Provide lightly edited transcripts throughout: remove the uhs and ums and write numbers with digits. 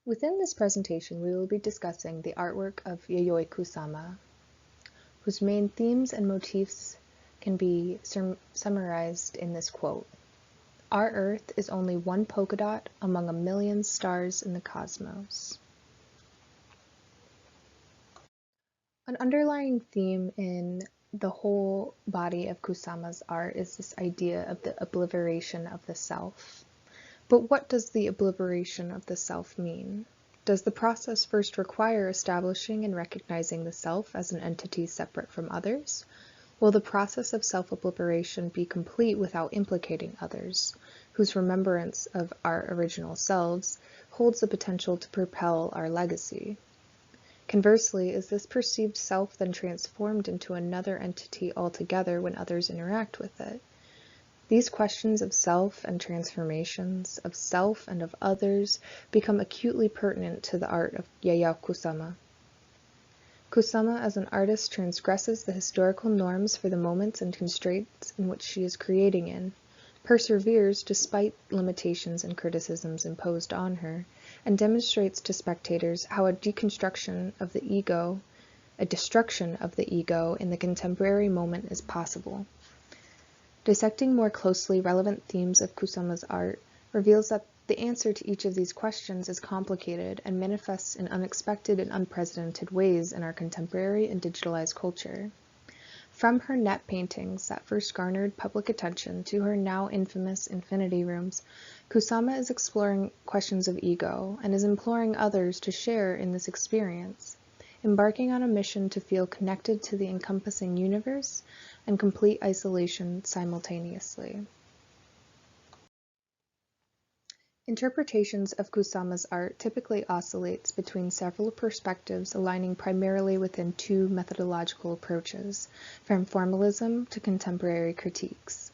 Within this presentation, we will be discussing the artwork of Yayoi Kusama, whose main themes and motifs can be summarized in this quote: "Our Earth is only one polka dot among a million stars in the cosmos." An underlying theme in the whole body of Kusama's art is this idea of the obliteration of the self. But what does the obliteration of the self mean? Does the process first require establishing and recognizing the self as an entity separate from others? Will the process of self-obliteration be complete without implicating others, whose remembrance of our original selves holds the potential to propel our legacy? Conversely, is this perceived self then transformed into another entity altogether when others interact with it? These questions of self and transformations, of self and of others, become acutely pertinent to the art of Yayoi Kusama. Kusama as an artist transgresses the historical norms for the moments and constraints in which she is creating in, perseveres despite limitations and criticisms imposed on her, and demonstrates to spectators how a destruction of the ego in the contemporary moment is possible. Dissecting more closely relevant themes of Kusama's art reveals that the answer to each of these questions is complicated and manifests in unexpected and unprecedented ways in our contemporary and digitalized culture. From her net paintings that first garnered public attention to her now infamous infinity rooms, Kusama is exploring questions of ego and is imploring others to share in this experience, embarking on a mission to feel connected to the encompassing universe and complete isolation simultaneously. Interpretations of Kusama's art typically oscillates between several perspectives aligning primarily within two methodological approaches, from formalism to contemporary critiques.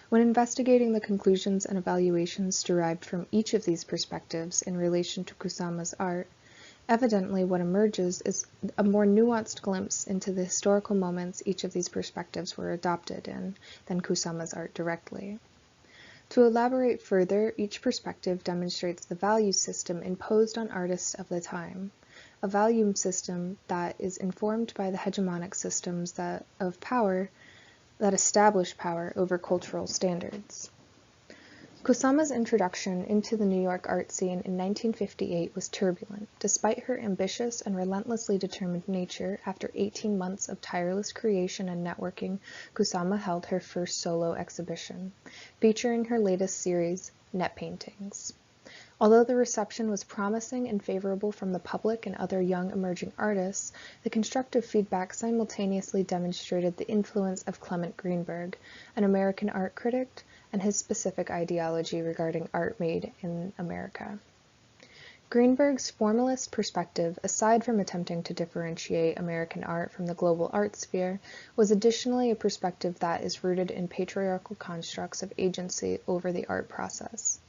When investigating the conclusions and evaluations derived from each of these perspectives in relation to Kusama's art, evidently what emerges is a more nuanced glimpse into the historical moments each of these perspectives were adopted in than Kusama's art directly. To elaborate further, each perspective demonstrates the value system imposed on artists of the time, a value system that is informed by the hegemonic systems of power that establish power over cultural standards. Kusama's introduction into the New York art scene in 1958 was turbulent. Despite her ambitious and relentlessly determined nature, after 18 months of tireless creation and networking, Kusama held her first solo exhibition, featuring her latest series, Net Paintings. Although the reception was promising and favorable from the public and other young emerging artists, the constructive feedback simultaneously demonstrated the influence of Clement Greenberg, an American art critic, and his specific ideology regarding art made in America. Greenberg's formalist perspective, aside from attempting to differentiate American art from the global art sphere, was additionally a perspective that is rooted in patriarchal constructs of agency over the art process.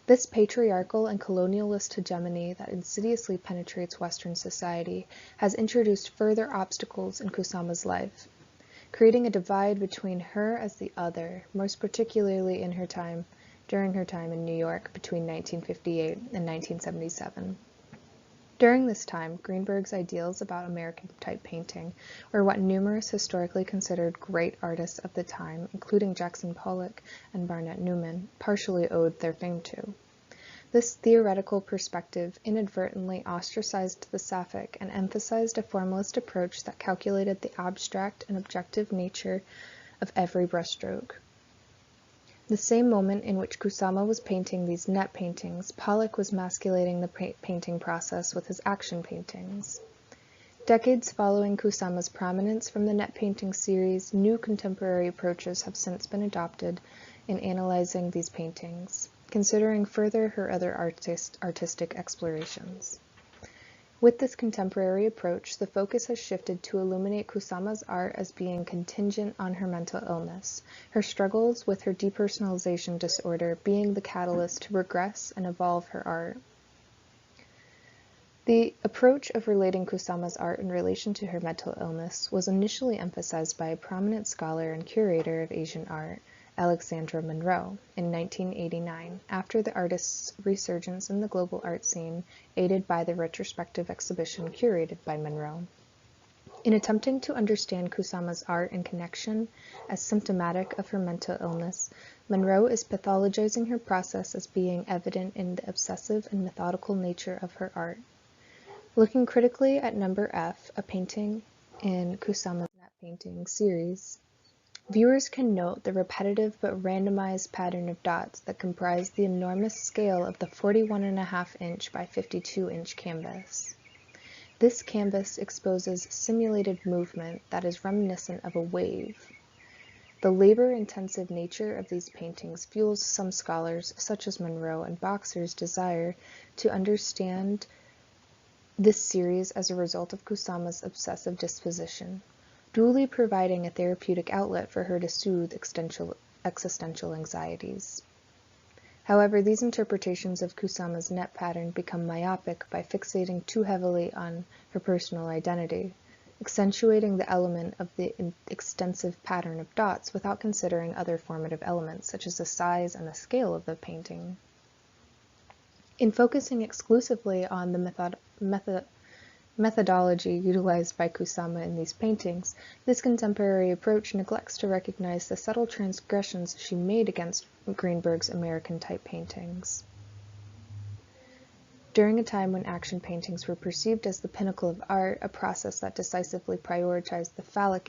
This patriarchal and colonialist hegemony that insidiously penetrates Western society has introduced further obstacles in Kusama's life, creating a divide between her as the other, most particularly during her time in New York between 1958 and 1977. During this time, Greenberg's ideals about American-type painting were what numerous historically considered great artists of the time, including Jackson Pollock and Barnett Newman, partially owed their fame to. This theoretical perspective inadvertently ostracized the Sapphic and emphasized a formalist approach that calculated the abstract and objective nature of every brushstroke. The same moment in which Kusama was painting these net paintings, Pollock was masculating the painting process with his action paintings. Decades following Kusama's prominence from the net painting series, new contemporary approaches have since been adopted in analyzing these paintings, considering further her other artistic explorations. With this contemporary approach, the focus has shifted to illuminate Kusama's art as being contingent on her mental illness, her struggles with her depersonalization disorder being the catalyst to regress and evolve her art. The approach of relating Kusama's art in relation to her mental illness was initially emphasized by a prominent scholar and curator of Asian art, Alexandra Monroe, in 1989, after the artist's resurgence in the global art scene, aided by the retrospective exhibition curated by Monroe. In attempting to understand Kusama's art in connection as symptomatic of her mental illness, Monroe is pathologizing her process as being evident in the obsessive and methodical nature of her art. Looking critically at Number F, a painting in Kusama's net painting series, viewers can note the repetitive but randomized pattern of dots that comprise the enormous scale of the 41.5-inch by 52-inch canvas. This canvas exposes simulated movement that is reminiscent of a wave. The labor-intensive nature of these paintings fuels some scholars, such as Monroe and Boxer's, desire to understand this series as a result of Kusama's obsessive disposition, duly providing a therapeutic outlet for her to soothe existential anxieties. However, these interpretations of Kusama's net pattern become myopic by fixating too heavily on her personal identity, accentuating the element of the extensive pattern of dots without considering other formative elements, such as the size and the scale of the painting. In focusing exclusively on the methodology utilized by Kusama in these paintings, this contemporary approach neglects to recognize the subtle transgressions she made against Greenberg's American-type paintings. During a time when action paintings were perceived as the pinnacle of art, a process that decisively prioritized the phallic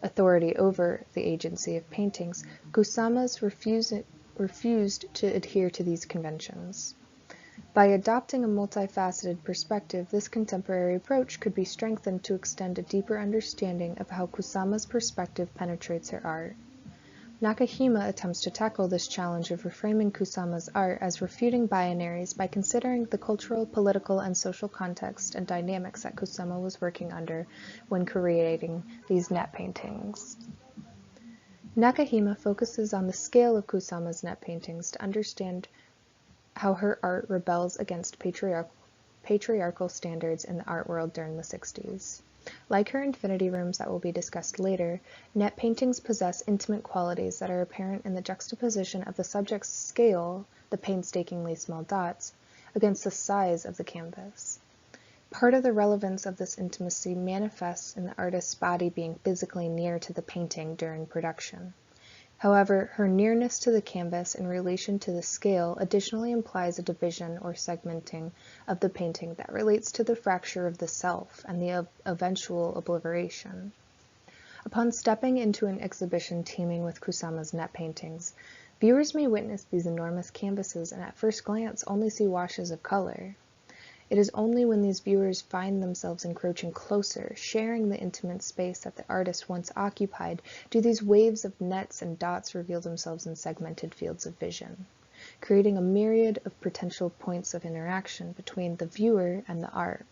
authority over the agency of paintings, Kusama's refused to adhere to these conventions. By adopting a multifaceted perspective, this contemporary approach could be strengthened to extend a deeper understanding of how Kusama's perspective penetrates her art. Nakahima attempts to tackle this challenge of reframing Kusama's art as refuting binaries by considering the cultural, political, and social context and dynamics that Kusama was working under when creating these net paintings. Nakahima focuses on the scale of Kusama's net paintings to understand how her art rebels against patriarchal standards in the art world during the 60s. Like her infinity rooms that will be discussed later, net paintings possess intimate qualities that are apparent in the juxtaposition of the subject's scale, the painstakingly small dots, against the size of the canvas. Part of the relevance of this intimacy manifests in the artist's body being physically near to the painting during production. However, her nearness to the canvas in relation to the scale additionally implies a division or segmenting of the painting that relates to the fracture of the self and the eventual obliteration. Upon stepping into an exhibition teeming with Kusama's net paintings, viewers may witness these enormous canvases and at first glance only see washes of color. It is only when these viewers find themselves encroaching closer, sharing the intimate space that the artist once occupied, do these waves of nets and dots reveal themselves in segmented fields of vision, creating a myriad of potential points of interaction between the viewer and the art.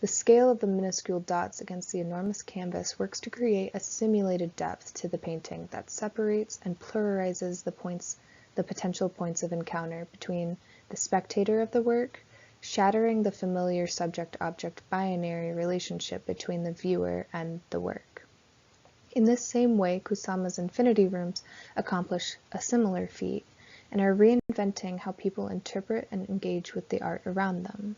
The scale of the minuscule dots against the enormous canvas works to create a simulated depth to the painting that separates and pluralizes the potential points of encounter between the spectator of the work, shattering the familiar subject-object binary relationship between the viewer and the work. In this same way, Kusama's infinity rooms accomplish a similar feat and are reinventing how people interpret and engage with the art around them.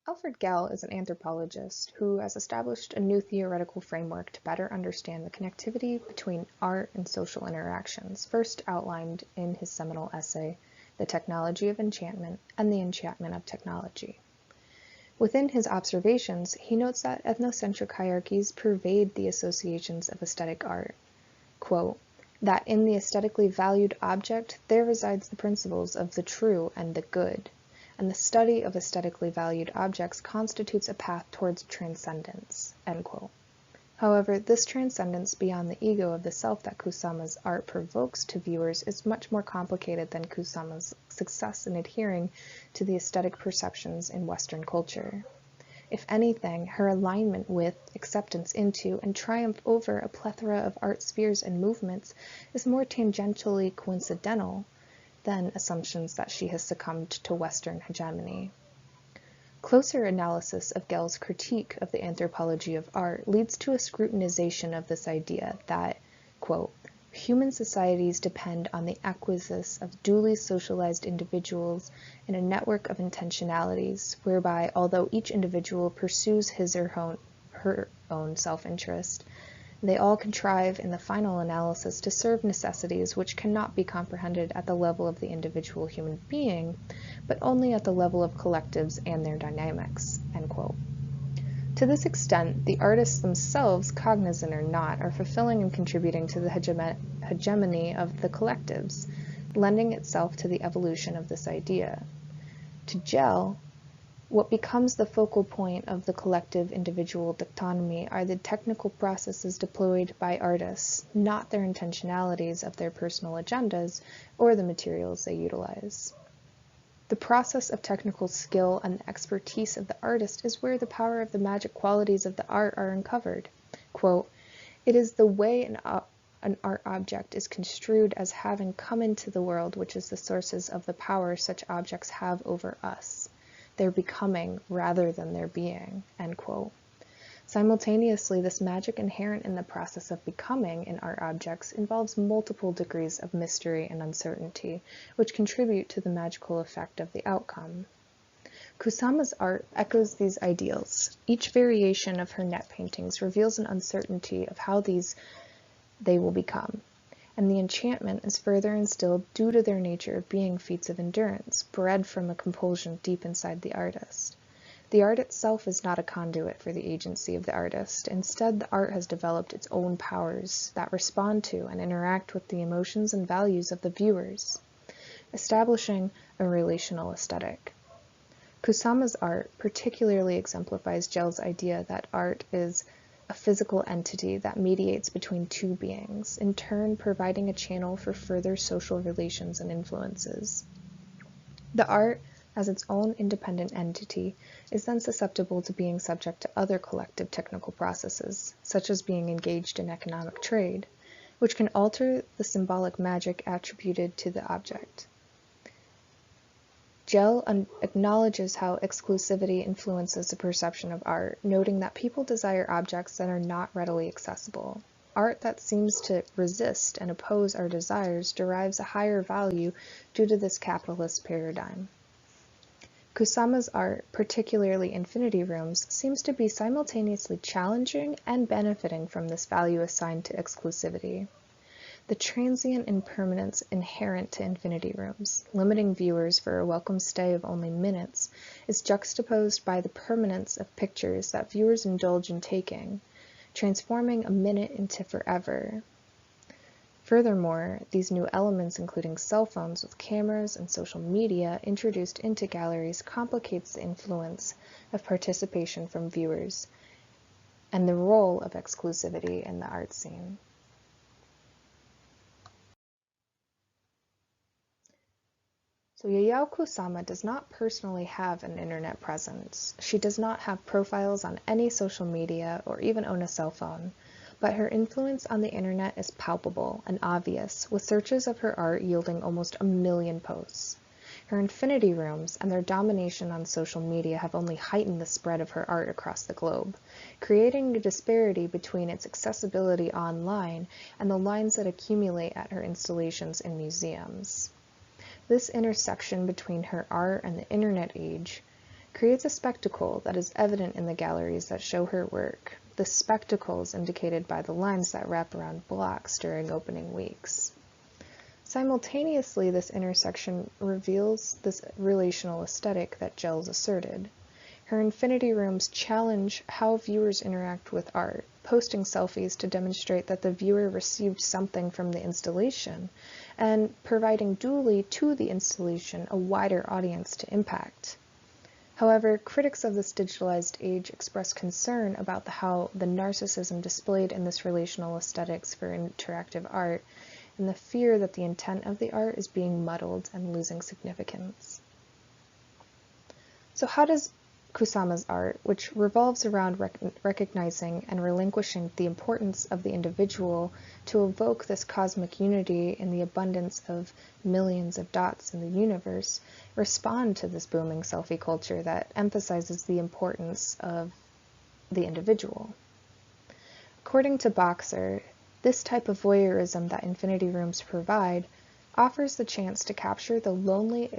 Alfred Gell is an anthropologist who has established a new theoretical framework to better understand the connectivity between art and social interactions, first outlined in his seminal essay, The Technology of Enchantment and the Enchantment of Technology. Within his observations, he notes that ethnocentric hierarchies pervade the associations of aesthetic art. Quote, that in the aesthetically valued object there resides the principles of the true and the good, and the study of aesthetically valued objects constitutes a path towards transcendence. End quote. However, this transcendence beyond the ego of the self that Kusama's art provokes to viewers is much more complicated than Kusama's success in adhering to the aesthetic perceptions in Western culture. If anything, her alignment with, acceptance into, and triumph over a plethora of art spheres and movements is more tangentially coincidental than assumptions that she has succumbed to Western hegemony. Closer analysis of Gell's critique of the anthropology of art leads to a scrutinization of this idea that, quote, human societies depend on the acquisition of duly socialized individuals in a network of intentionalities, whereby, although each individual pursues his or her own self-interest, they all contrive in the final analysis to serve necessities which cannot be comprehended at the level of the individual human being, but only at the level of collectives and their dynamics, end quote. To this extent, the artists themselves, cognizant or not, are fulfilling and contributing to the hegemony of the collectives, lending itself to the evolution of this idea. To Gell, what becomes the focal point of the collective-individual dichotomy are the technical processes deployed by artists, not their intentionalities of their personal agendas or the materials they utilize. The process of technical skill and the expertise of the artist is where the power of the magic qualities of the art are uncovered. Quote, it is the way an art object is construed as having come into the world which is the sources of the power such objects have over us. Their becoming rather than their being, end quote. Simultaneously, this magic inherent in the process of becoming in art objects involves multiple degrees of mystery and uncertainty, which contribute to the magical effect of the outcome. Kusama's art echoes these ideals. Each variation of her net paintings reveals an uncertainty of how they will become, and the enchantment is further instilled due to their nature of being feats of endurance, bred from a compulsion deep inside the artist. The art itself is not a conduit for the agency of the artist. Instead, the art has developed its own powers that respond to and interact with the emotions and values of the viewers, establishing a relational aesthetic. Kusama's art particularly exemplifies Gell's idea that art is a physical entity that mediates between two beings, in turn providing a channel for further social relations and influences. The art, as its own independent entity, is then susceptible to being subject to other collective technical processes, such as being engaged in economic trade, which can alter the symbolic magic attributed to the object. Gell acknowledges how exclusivity influences the perception of art, noting that people desire objects that are not readily accessible. Art that seems to resist and oppose our desires derives a higher value due to this capitalist paradigm. Kusama's art, particularly Infinity Rooms, seems to be simultaneously challenging and benefiting from this value assigned to exclusivity. The transient impermanence inherent to Infinity Rooms, limiting viewers for a welcome stay of only minutes, is juxtaposed by the permanence of pictures that viewers indulge in taking, transforming a minute into forever. Furthermore, these new elements, including cell phones with cameras and social media introduced into galleries, complicates the influence of participation from viewers and the role of exclusivity in the art scene. So Yayoi Kusama does not personally have an internet presence. She does not have profiles on any social media or even own a cell phone, but her influence on the internet is palpable and obvious, with searches of her art yielding almost 1 million posts. Her Infinity Rooms and their domination on social media have only heightened the spread of her art across the globe, creating a disparity between its accessibility online and the lines that accumulate at her installations in museums. This intersection between her art and the internet age creates a spectacle that is evident in the galleries that show her work. The spectacle is indicated by the lines that wrap around blocks during opening weeks. Simultaneously, this intersection reveals this relational aesthetic that Gell's asserted. Her Infinity Rooms challenge how viewers interact with art, posting selfies to demonstrate that the viewer received something from the installation, and providing duly to the installation a wider audience to impact. However, critics of this digitalized age express concern about how the narcissism displayed in this relational aesthetics for interactive art, and the fear that the intent of the art is being muddled and losing significance. So how does Kusama's art, which revolves around recognizing and relinquishing the importance of the individual to evoke this cosmic unity in the abundance of millions of dots in the universe, respond to this booming selfie culture that emphasizes the importance of the individual. According to Boxer, this type of voyeurism that infinity rooms provide offers the chance to capture the lonely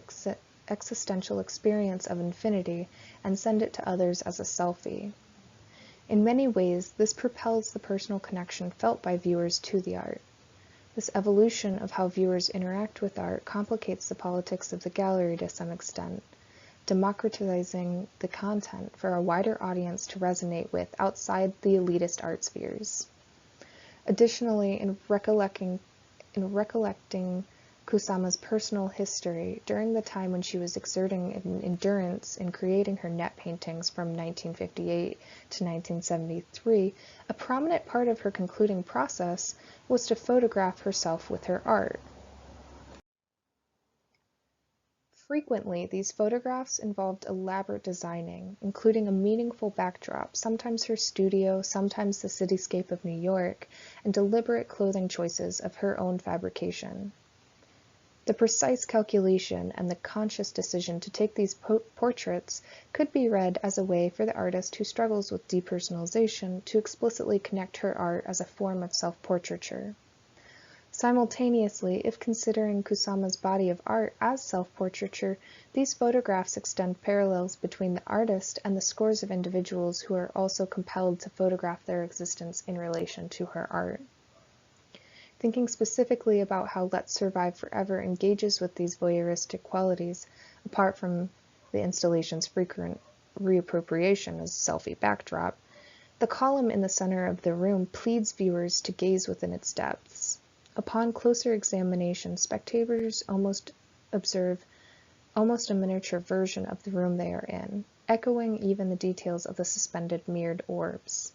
existential experience of infinity and send it to others as a selfie. In many ways, this propels the personal connection felt by viewers to the art. This evolution of how viewers interact with art complicates the politics of the gallery to some extent, democratizing the content for a wider audience to resonate with outside the elitist art spheres. Additionally, in recollecting Kusama's personal history during the time when she was exerting an endurance in creating her net paintings from 1958 to 1973, a prominent part of her concluding process was to photograph herself with her art. Frequently, these photographs involved elaborate designing, including a meaningful backdrop, sometimes her studio, sometimes the cityscape of New York, and deliberate clothing choices of her own fabrication. The precise calculation and the conscious decision to take these portraits could be read as a way for the artist who struggles with depersonalization to explicitly connect her art as a form of self-portraiture. Simultaneously, if considering Kusama's body of art as self-portraiture, these photographs extend parallels between the artist and the scores of individuals who are also compelled to photograph their existence in relation to her art. Thinking specifically about how Let's Survive Forever engages with these voyeuristic qualities, apart from the installation's frequent reappropriation as a selfie backdrop, the column in the center of the room pleads viewers to gaze within its depths. Upon closer examination, spectators observe almost a miniature version of the room they are in, echoing even the details of the suspended mirrored orbs.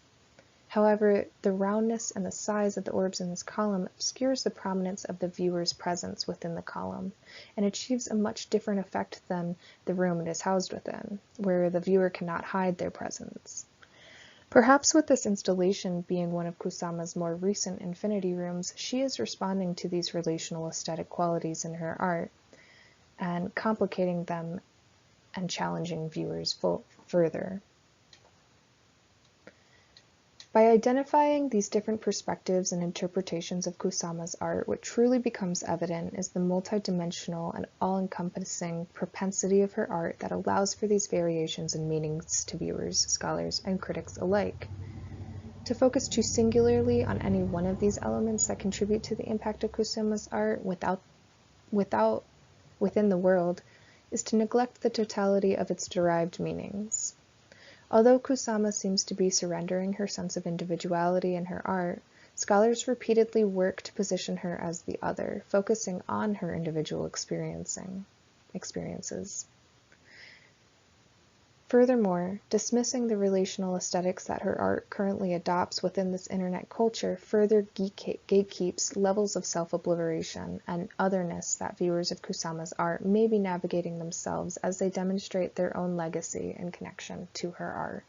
However, the roundness and the size of the orbs in this column obscures the prominence of the viewer's presence within the column, and achieves a much different effect than the room it is housed within, where the viewer cannot hide their presence. Perhaps with this installation being one of Kusama's more recent infinity rooms, she is responding to these relational aesthetic qualities in her art, and complicating them and challenging viewers further. By identifying these different perspectives and interpretations of Kusama's art, what truly becomes evident is the multidimensional and all-encompassing propensity of her art that allows for these variations in meanings to viewers, scholars, and critics alike. To focus too singularly on any one of these elements that contribute to the impact of Kusama's art within the world is to neglect the totality of its derived meanings. Although Kusama seems to be surrendering her sense of individuality in her art, scholars repeatedly work to position her as the other, focusing on her individual experiences. Furthermore, dismissing the relational aesthetics that her art currently adopts within this internet culture further gatekeeps levels of self-obliteration and otherness that viewers of Kusama's art may be navigating themselves as they demonstrate their own legacy and connection to her art.